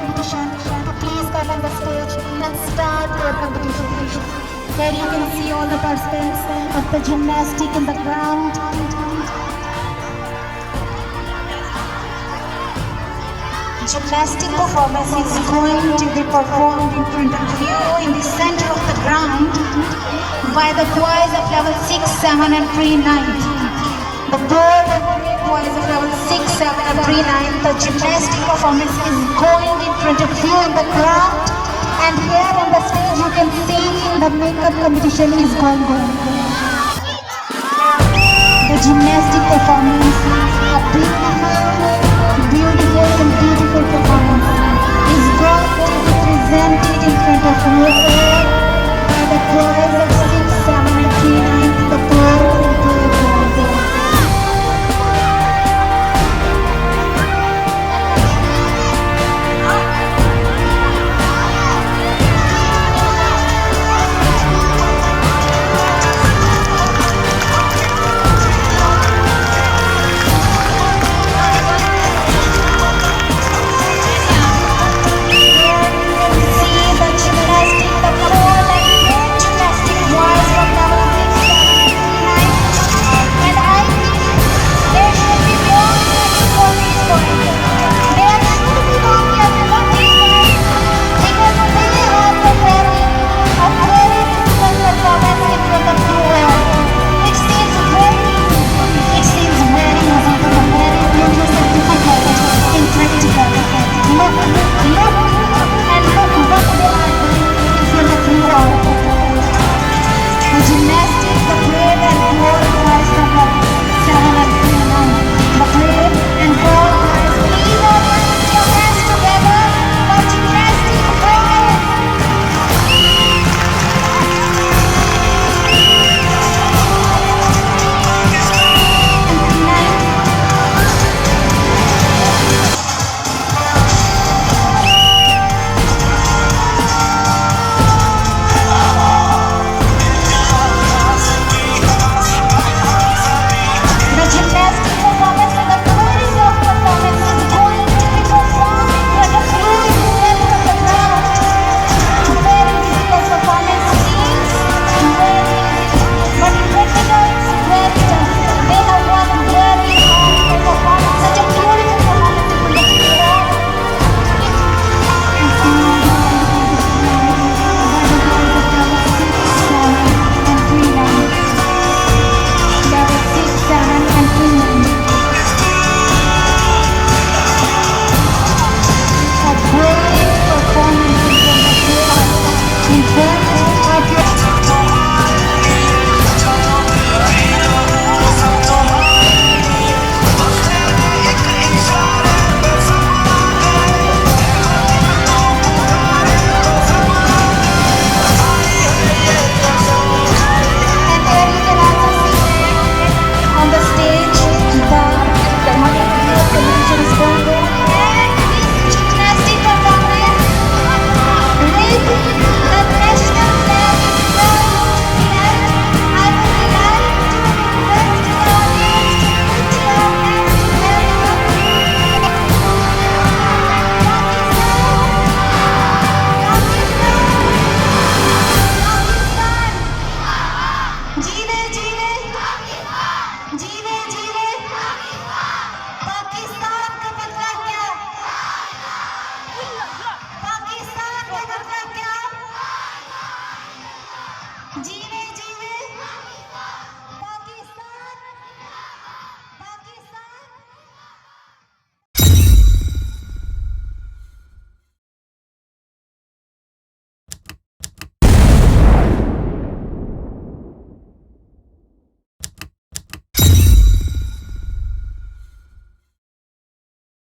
competition, please come on the stage and start your competition. Here you can see all the participants of the gymnastic in the ground. Gymnastic performance is going to be performed in front of you in the center of the ground by the boys of level 6, 7 and pre-9. The board of boys of level 6, 7 and pre-9, the gymnastic performance is going in front of you on the ground, and here on the stage you can see the makeup competition is going on. The gymnastic performance, a beautiful